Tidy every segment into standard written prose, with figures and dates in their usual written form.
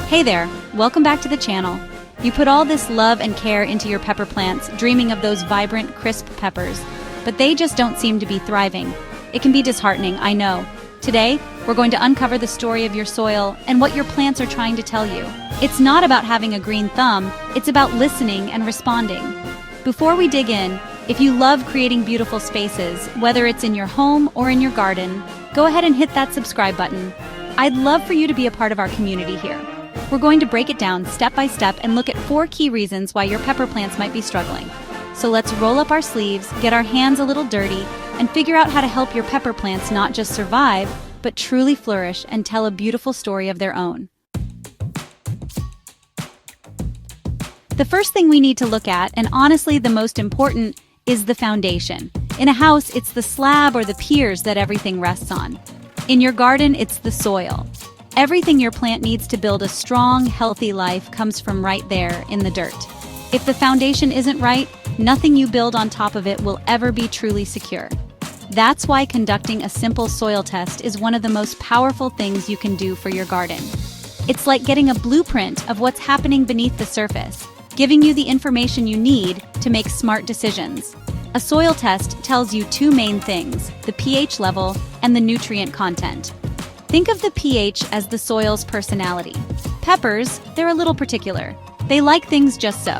Hey there, welcome back to the channel. You put all this love and care into your pepper plants, dreaming of those vibrant, crisp peppers, but they just don't seem to be thriving. It can be disheartening, I know. Today, we're going to uncover the story of your soil and what your plants are trying to tell you. It's not about having a green thumb, it's about listening and responding. Before we dig in, if you love creating beautiful spaces, whether it's in your home or in your garden, go ahead and hit that subscribe button. I'd love for you to be a part of our community here. We're going to break it down step by step and look at 4 key reasons why your pepper plants might be struggling. So let's roll up our sleeves, get our hands a little dirty, and figure out how to help your pepper plants not just survive, but truly flourish and tell a beautiful story of their own. The first thing we need to look at, and honestly the most important, is the foundation. In a house, it's the slab or the piers that everything rests on. In your garden, it's the soil. Everything your plant needs to build a strong, healthy life comes from right there in the dirt. If the foundation isn't right, nothing you build on top of it will ever be truly secure. That's why conducting a simple soil test is one of the most powerful things you can do for your garden. It's like getting a blueprint of what's happening beneath the surface, giving you the information you need to make smart decisions. A soil test tells you 2 main things: the pH level and the nutrient content. Think of the pH as the soil's personality. Peppers, they're a little particular. They like things just so.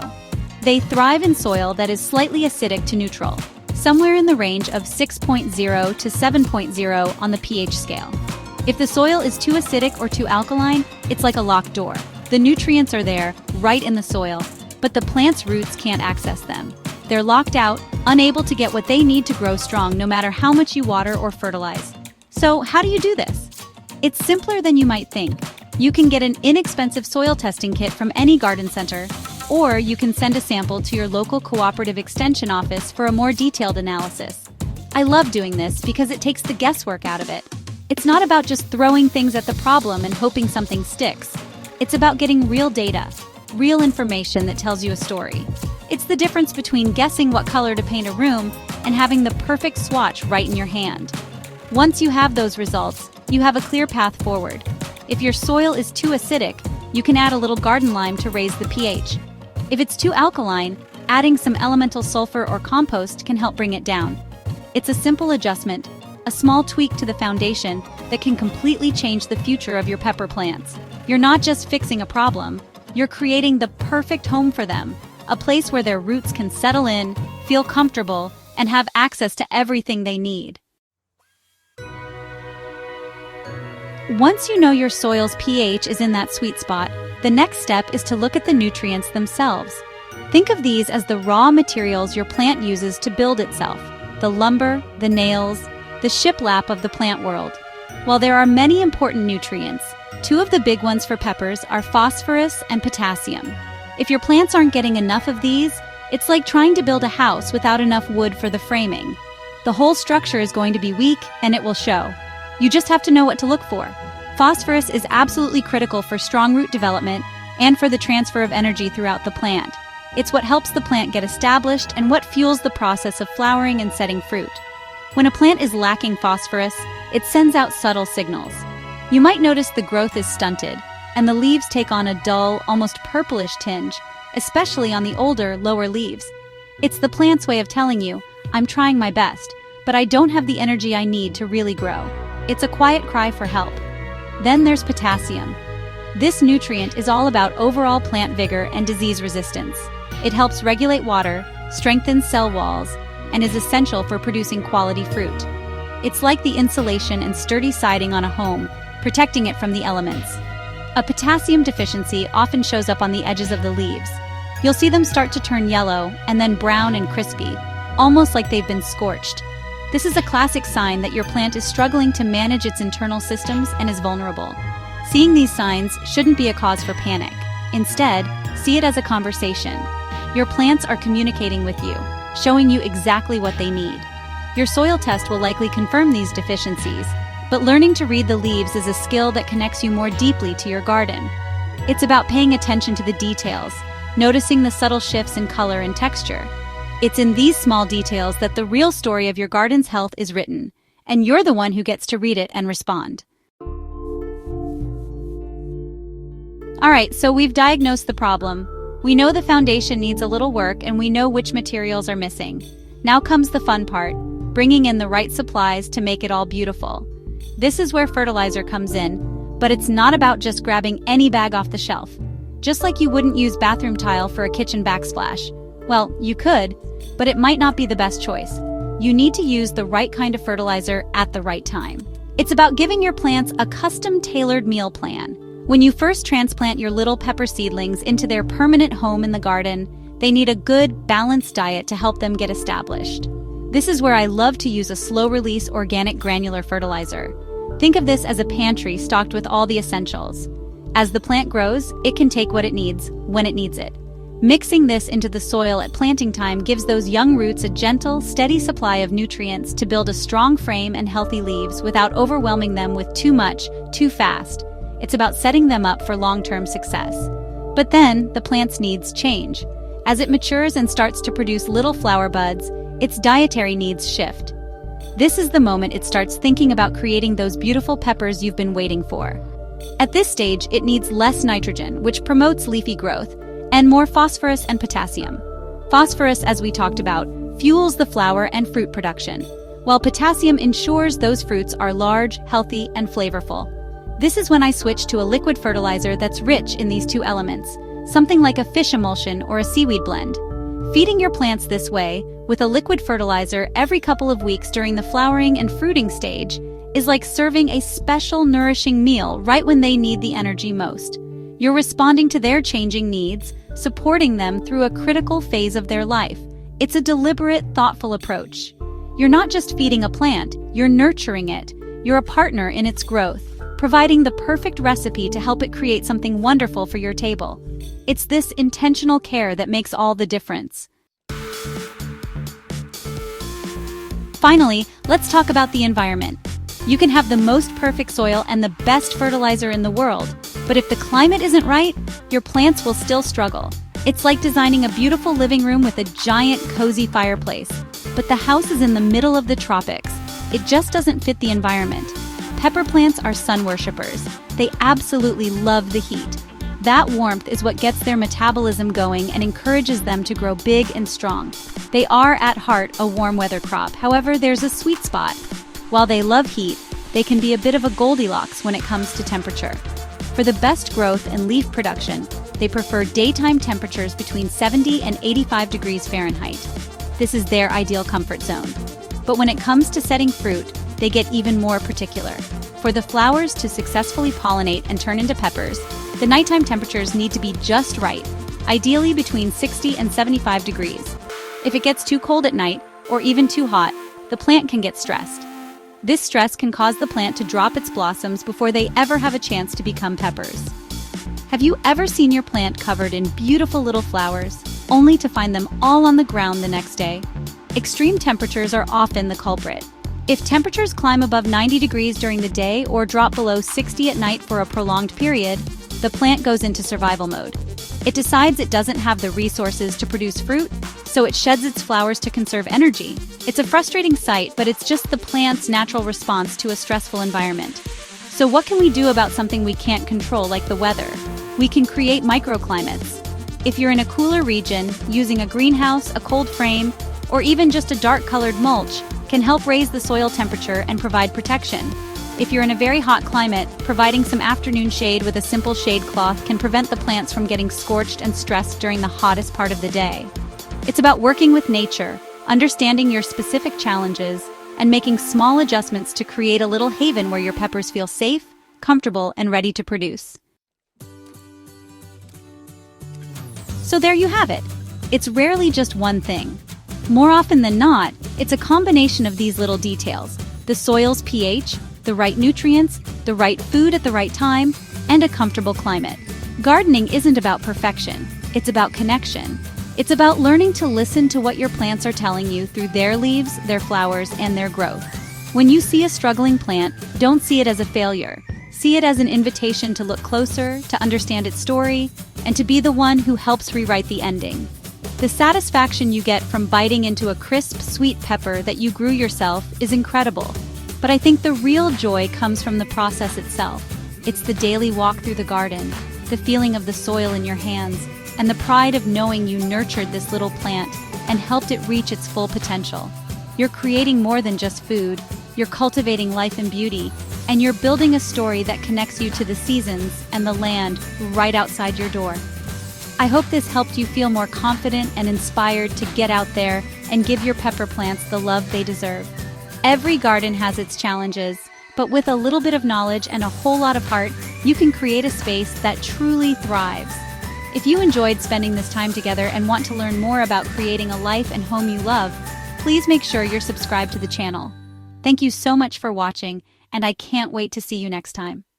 They thrive in soil that is slightly acidic to neutral, somewhere in the range of 6.0 to 7.0 on the pH scale. If the soil is too acidic or too alkaline, it's like a locked door. The nutrients are there, right in the soil, but the plant's roots can't access them. They're locked out, unable to get what they need to grow strong no matter how much you water or fertilize. So how do you do this? It's simpler than you might think. You can get an inexpensive soil testing kit from any garden center, or you can send a sample to your local cooperative extension office for a more detailed analysis. I love doing this because it takes the guesswork out of it. It's not about just throwing things at the problem and hoping something sticks. It's about getting real data, real information that tells you a story. It's the difference between guessing what color to paint a room and having the perfect swatch right in your hand. Once you have those results, you have a clear path forward. If your soil is too acidic, you can add a little garden lime to raise the pH. If it's too alkaline, adding some elemental sulfur or compost can help bring it down. It's a simple adjustment, a small tweak to the foundation that can completely change the future of your pepper plants. You're not just fixing a problem, you're creating the perfect home for them, a place where their roots can settle in, feel comfortable, and have access to everything they need. Once you know your soil's pH is in that sweet spot, the next step is to look at the nutrients themselves. Think of these as the raw materials your plant uses to build itself: the lumber, the nails, the shiplap of the plant world. While there are many important nutrients, 2 of the big ones for peppers are phosphorus and potassium. If your plants aren't getting enough of these, it's like trying to build a house without enough wood for the framing. The whole structure is going to be weak, and it will show. You just have to know what to look for. Phosphorus is absolutely critical for strong root development and for the transfer of energy throughout the plant. It's what helps the plant get established and what fuels the process of flowering and setting fruit. When a plant is lacking phosphorus, it sends out subtle signals. You might notice the growth is stunted, and the leaves take on a dull, almost purplish tinge, especially on the older, lower leaves. It's the plant's way of telling you, I'm trying my best, but I don't have the energy I need to really grow. It's a quiet cry for help. Then there's potassium. This nutrient is all about overall plant vigor and disease resistance. It helps regulate water, strengthens cell walls, and is essential for producing quality fruit. It's like the insulation and sturdy siding on a home, protecting it from the elements. A potassium deficiency often shows up on the edges of the leaves. You'll see them start to turn yellow and then brown and crispy, almost like they've been scorched. This is a classic sign that your plant is struggling to manage its internal systems and is vulnerable. Seeing these signs shouldn't be a cause for panic. Instead, see it as a conversation. Your plants are communicating with you, showing you exactly what they need. Your soil test will likely confirm these deficiencies, but learning to read the leaves is a skill that connects you more deeply to your garden. It's about paying attention to the details, noticing the subtle shifts in color and texture. It's in these small details that the real story of your garden's health is written, and you're the one who gets to read it and respond. Alright, so we've diagnosed the problem. We know the foundation needs a little work and we know which materials are missing. Now comes the fun part, bringing in the right supplies to make it all beautiful. This is where fertilizer comes in, but it's not about just grabbing any bag off the shelf. Just like you wouldn't use bathroom tile for a kitchen backsplash. Well, you could, but it might not be the best choice. You need to use the right kind of fertilizer at the right time. It's about giving your plants a custom-tailored meal plan. When you first transplant your little pepper seedlings into their permanent home in the garden, they need a good, balanced diet to help them get established. This is where I love to use a slow-release organic granular fertilizer. Think of this as a pantry stocked with all the essentials. As the plant grows, it can take what it needs, when it needs it. Mixing this into the soil at planting time gives those young roots a gentle, steady supply of nutrients to build a strong frame and healthy leaves without overwhelming them with too much, too fast. It's about setting them up for long-term success. But then, the plant's needs change. As it matures and starts to produce little flower buds, its dietary needs shift. This is the moment it starts thinking about creating those beautiful peppers you've been waiting for. At this stage, it needs less nitrogen, which promotes leafy growth, and more phosphorus and potassium. Phosphorus, as we talked about, fuels the flower and fruit production, while potassium ensures those fruits are large, healthy, and flavorful. This is when I switch to a liquid fertilizer that's rich in these two elements, something like a fish emulsion or a seaweed blend. Feeding your plants this way, with a liquid fertilizer every couple of weeks during the flowering and fruiting stage, is like serving a special nourishing meal right when they need the energy most. You're responding to their changing needs, supporting them through a critical phase of their life. It's a deliberate, thoughtful approach. You're not just feeding a plant, you're nurturing it. You're a partner in its growth, providing the perfect recipe to help it create something wonderful for your table. It's this intentional care that makes all the difference. Finally, let's talk about the environment. You can have the most perfect soil and the best fertilizer in the world, but if the climate isn't right, your plants will still struggle. It's like designing a beautiful living room with a giant, cozy fireplace, but the house is in the middle of the tropics. It just doesn't fit the environment. Pepper plants are sun worshippers. They absolutely love the heat. That warmth is what gets their metabolism going and encourages them to grow big and strong. They are, at heart, a warm weather crop. However, there's a sweet spot. While they love heat, they can be a bit of a Goldilocks when it comes to temperature. For the best growth and leaf production, they prefer daytime temperatures between 70 and 85 degrees Fahrenheit. This is their ideal comfort zone. But when it comes to setting fruit, they get even more particular. For the flowers to successfully pollinate and turn into peppers, the nighttime temperatures need to be just right, ideally between 60 and 75 degrees. If it gets too cold at night, or even too hot, the plant can get stressed. This stress can cause the plant to drop its blossoms before they ever have a chance to become peppers. Have you ever seen your plant covered in beautiful little flowers, only to find them all on the ground the next day? Extreme temperatures are often the culprit. If temperatures climb above 90 degrees during the day or drop below 60 at night for a prolonged period, the plant goes into survival mode. It decides it doesn't have the resources to produce fruit, so it sheds its flowers to conserve energy. It's a frustrating sight, but it's just the plant's natural response to a stressful environment. So what can we do about something we can't control, like the weather? We can create microclimates. If you're in a cooler region, using a greenhouse, a cold frame, or even just a dark-colored mulch can help raise the soil temperature and provide protection. If you're in a very hot climate, providing some afternoon shade with a simple shade cloth can prevent the plants from getting scorched and stressed during the hottest part of the day. It's about working with nature, understanding your specific challenges, and making small adjustments to create a little haven where your peppers feel safe, comfortable, and ready to produce. So there you have it. It's rarely just one thing. More often than not, it's a combination of these little details: the soil's pH, the right nutrients, the right food at the right time, and a comfortable climate. Gardening isn't about perfection, it's about connection. It's about learning to listen to what your plants are telling you through their leaves, their flowers, and their growth. When you see a struggling plant, don't see it as a failure. See it as an invitation to look closer, to understand its story, and to be the one who helps rewrite the ending. The satisfaction you get from biting into a crisp, sweet pepper that you grew yourself is incredible. But I think the real joy comes from the process itself. It's the daily walk through the garden, the feeling of the soil in your hands, and the pride of knowing you nurtured this little plant and helped it reach its full potential. You're creating more than just food, you're cultivating life and beauty, and you're building a story that connects you to the seasons and the land right outside your door. I hope this helped you feel more confident and inspired to get out there and give your pepper plants the love they deserve. Every garden has its challenges, but with a little bit of knowledge and a whole lot of heart, you can create a space that truly thrives. If you enjoyed spending this time together and want to learn more about creating a life and home you love, please make sure you're subscribed to the channel. Thank you so much for watching, and I can't wait to see you next time.